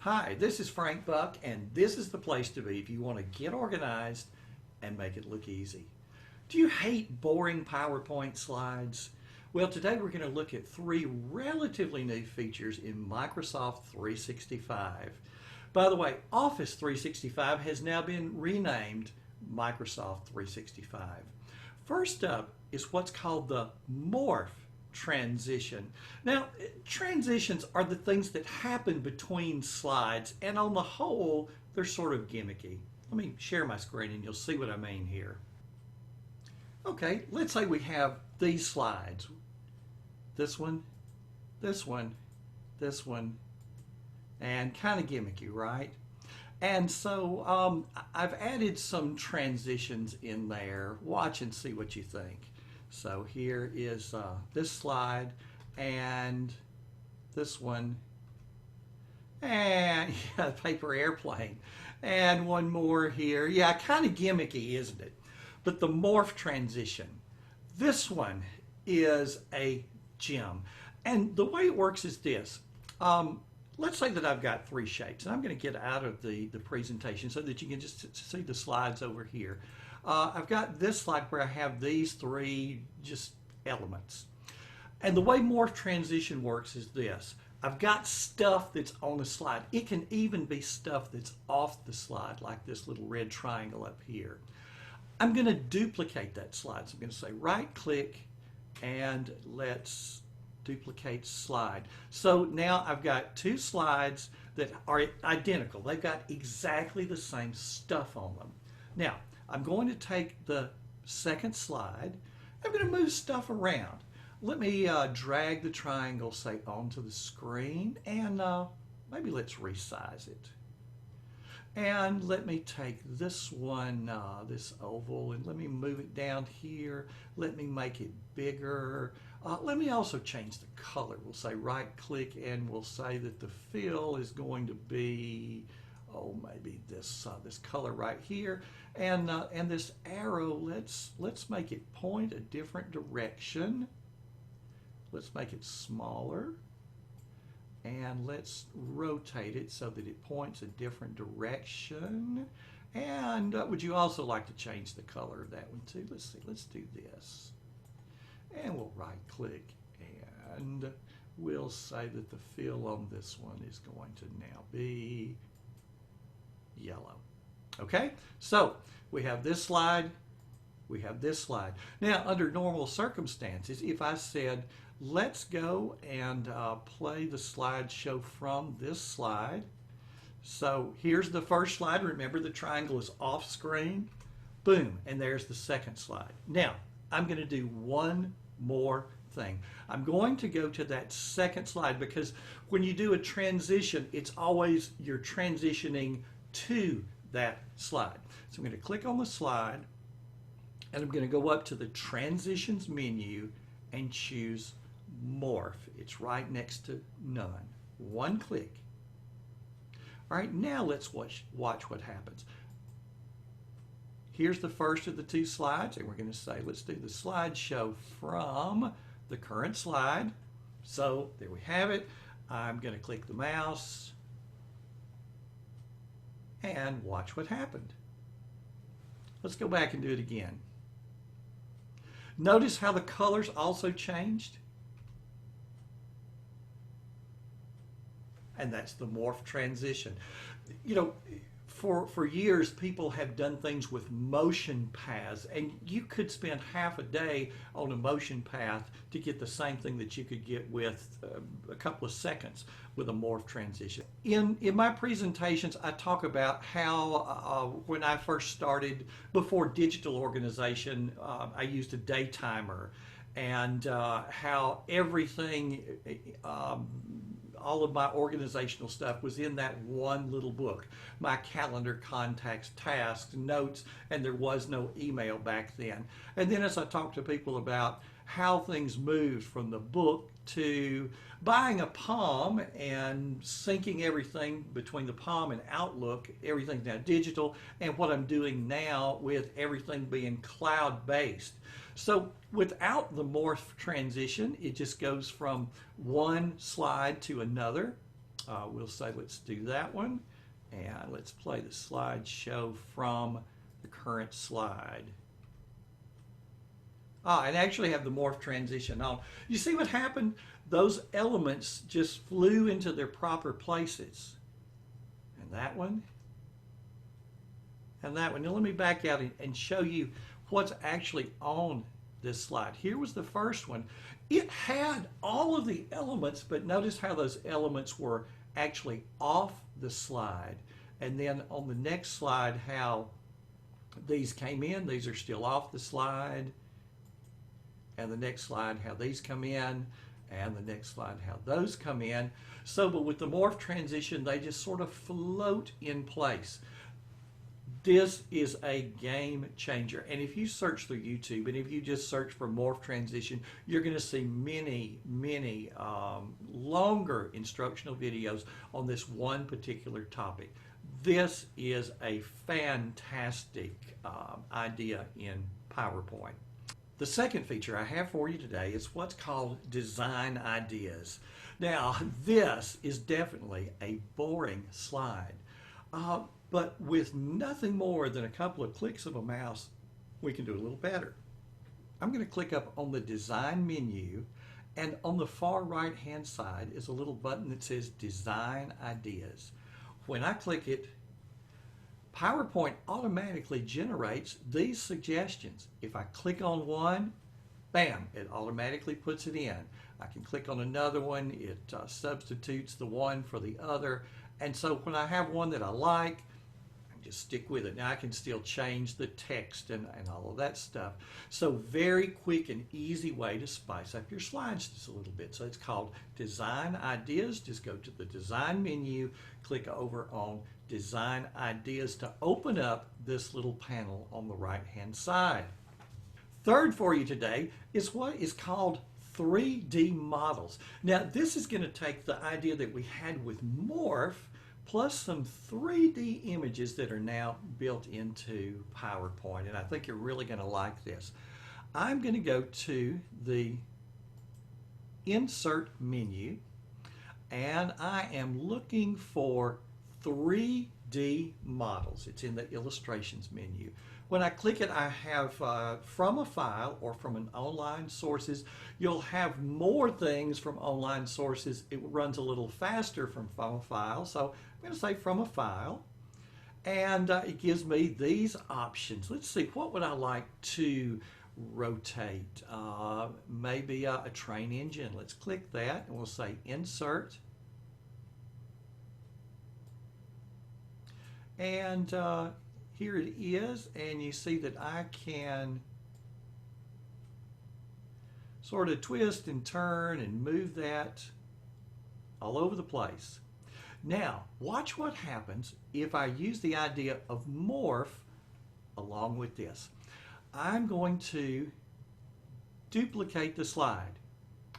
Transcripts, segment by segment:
Hi, this is Frank Buck, and this is the place to be if you want to get organized and make it look easy. Do you hate boring PowerPoint slides? Well, today we're going to look at three relatively new features in Microsoft 365. By the way, Office 365 has now been renamed Microsoft 365. First up is what's called the Morph Transition. Now, transitions are the things that happen between slides, and on the whole, they're sort of gimmicky. Let me share my screen and you'll see what I mean here. Okay, let's say we have these slides. This one, this one, this one, and kind of gimmicky, right? And so I've added some transitions in there. Watch and see what you think. So here is this slide and this one and yeah, paper airplane and one more here. Yeah, kind of gimmicky, isn't it? But the morph transition, this one is a gem. And the way it works is this. Let's say that I've got three shapes, and I'm going to get out of the presentation so that you can just see the slides over here. I've got this slide where I have these three just elements. And the way morph transition works is this. I've got stuff that's on a slide. It can even be stuff that's off the slide, like this little red triangle up here. I'm going to duplicate that slide. So I'm going to say right click and let's duplicate slide. So now I've got two slides that are identical. They've got exactly the same stuff on them. Now, I'm going to take the second slide. I'm going to move stuff around. Let me drag the triangle, say, onto the screen, and maybe let's resize it. And let me take this one, this oval, and let me move it down here. Let me make it bigger. Let me also change the color. We'll say right click and we'll say that the fill is going to be, oh, maybe this this color right here. And this arrow, let's make it point a different direction. Let's make it smaller. And let's rotate it so that it points a different direction. And would you also like to change the color of that one too? Let's see, let's do this. And we'll right click and we'll say that the fill on this one is going to now be yellow. Okay, so we have this slide, we have this slide. Now, under normal circumstances, if I said, let's go and play the slideshow from this slide. So here's the first slide. Remember, the triangle is off screen. Boom, and there's the second slide. Now, I'm going to do one more thing. I'm going to go to that second slide because when you do a transition, it's always you're transitioning to that slide. So I'm going to click on the slide and I'm going to go up to the transitions menu and choose morph. It's right next to none. One click. All right, now let's watch what happens. Here's the first of the two slides, and we're going to say, let's do the slideshow from the current slide. So there we have it. I'm going to click the mouse and watch what happened. Let's go back and do it again. Notice how the colors also changed. And that's the morph transition. You know, for years, people have done things with motion paths, and you could spend half a day on a motion path to get the same thing that you could get with a couple of seconds with a morph transition. In my presentations, I talk about how when I first started, before digital organization, I used a day timer, and how everything all of my organizational stuff was in that one little book. My calendar, contacts, tasks, notes, and there was no email back then. And then as I talked to people about how things moved from the book to buying a Palm and syncing everything between the Palm and Outlook, everything's now digital, and what I'm doing now with everything being cloud-based. So without the morph transition, it just goes from one slide to another. We'll say let's do that one, and let's play the slideshow from the current slide. And actually have the morph transition on. You see what happened? Those elements just flew into their proper places. And that one, and that one. Now let me back out and show you what's actually on this slide. Here was the first one. It had all of the elements, but notice how those elements were actually off the slide. And then on the next slide, how these came in. These are still off the slide. And the next slide, how these come in. And the next slide, how those come in. So, but with the morph transition, they just sort of float in place. This is a game changer. And if you search through YouTube, and if you just search for morph transition, you're going to see many, many longer instructional videos on this one particular topic. This is a fantastic idea in PowerPoint. The second feature I have for you today is what's called design ideas. Now, this is definitely a boring slide, but with nothing more than a couple of clicks of a mouse, we can do a little better. I'm going to click up on the design menu, and on the far right hand side is a little button that says Design Ideas. When I click it, PowerPoint automatically generates these suggestions. If I click on one, bam, it automatically puts it in. I can click on another one, it substitutes the one for the other. And so when I have one that I like, I just stick with it. Now I can still change the text and all of that stuff. So very quick and easy way to spice up your slides just a little bit. So it's called Design Ideas. Just go to the Design menu, click over on Design Ideas to open up this little panel on the right hand side. Third for you today is what is called 3D models. Now this is going to take the idea that we had with Morph plus some 3D images that are now built into PowerPoint, and I think you're really going to like this. I'm going to go to the Insert menu, and I am looking for 3D models. It's in the Illustrations menu. When I click it, I have from a file or from an online sources. You'll have more things from online sources. It runs a little faster from a file. So I'm going to say from a file. And it gives me these options. Let's see, what would I like to rotate? Maybe a train engine. Let's click that and we'll say Insert. And here it is, and you see that I can sort of twist and turn and move that all over the place. Now, watch what happens if I use the idea of morph along with this. I'm going to duplicate the slide.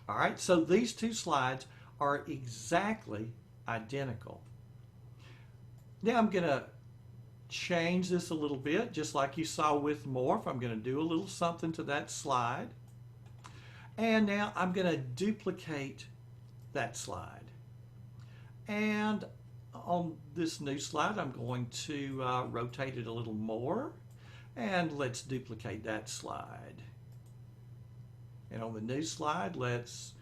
All right, so these two slides are exactly identical. Now I'm going to change this a little bit, just like you saw with Morph. I'm going to do a little something to that slide. And now I'm going to duplicate that slide. And on this new slide, I'm going to rotate it a little more. And let's duplicate that slide. And on the new slide, let's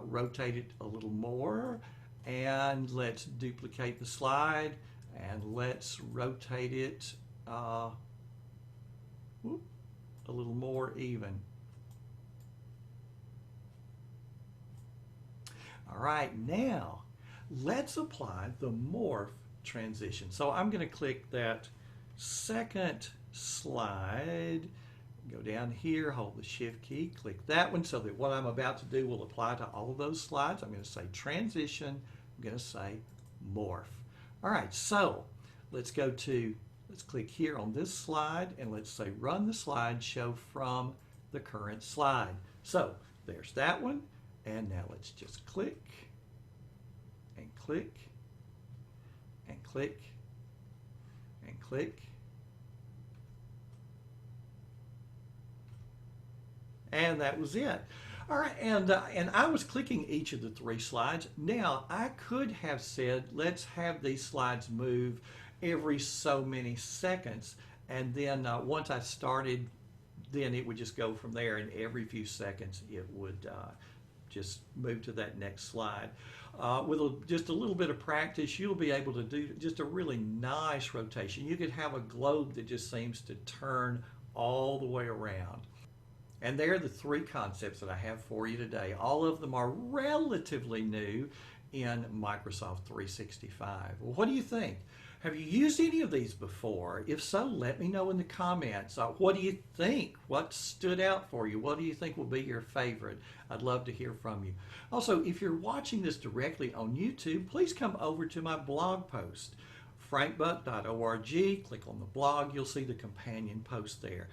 rotate it a little more. And let's duplicate the slide. And let's rotate it a little more even. All right, now let's apply the morph transition. So I'm going to click that second slide, go down here, hold the Shift key, click that one so that what I'm about to do will apply to all of those slides. I'm going to say transition, I'm going to say morph. All right, so let's click here on this slide and let's say run the slideshow from the current slide. So there's that one, and now let's just click and click and click and click. And that was it. All right, and I was clicking each of the 3 slides. Now, I could have said, let's have these slides move every so many seconds, and then once I started, then it would just go from there, and every few seconds it would just move to that next slide. With just a little bit of practice, you'll be able to do just a really nice rotation. You could have a globe that just seems to turn all the way around. And there are the 3 concepts that I have for you today. All of them are relatively new in Microsoft 365. Well, what do you think? Have you used any of these before? If so, let me know in the comments. What do you think? What stood out for you? What do you think will be your favorite? I'd love to hear from you. Also, if you're watching this directly on YouTube, please come over to my blog post, frankbuck.org. Click on the blog. You'll see the companion post there.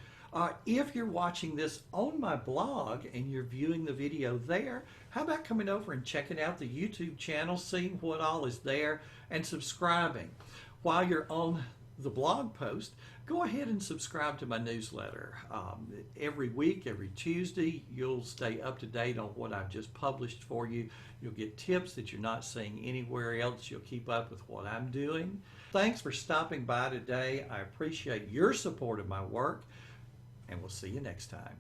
If you're watching this on my blog and you're viewing the video there, how about coming over and checking out the YouTube channel, seeing what all is there, and subscribing? While you're on the blog post, go ahead and subscribe to my newsletter. Every week, every Tuesday, you'll stay up to date on what I've just published for you. You'll get tips that you're not seeing anywhere else. You'll keep up with what I'm doing. Thanks for stopping by today. I appreciate your support of my work, and we'll see you next time.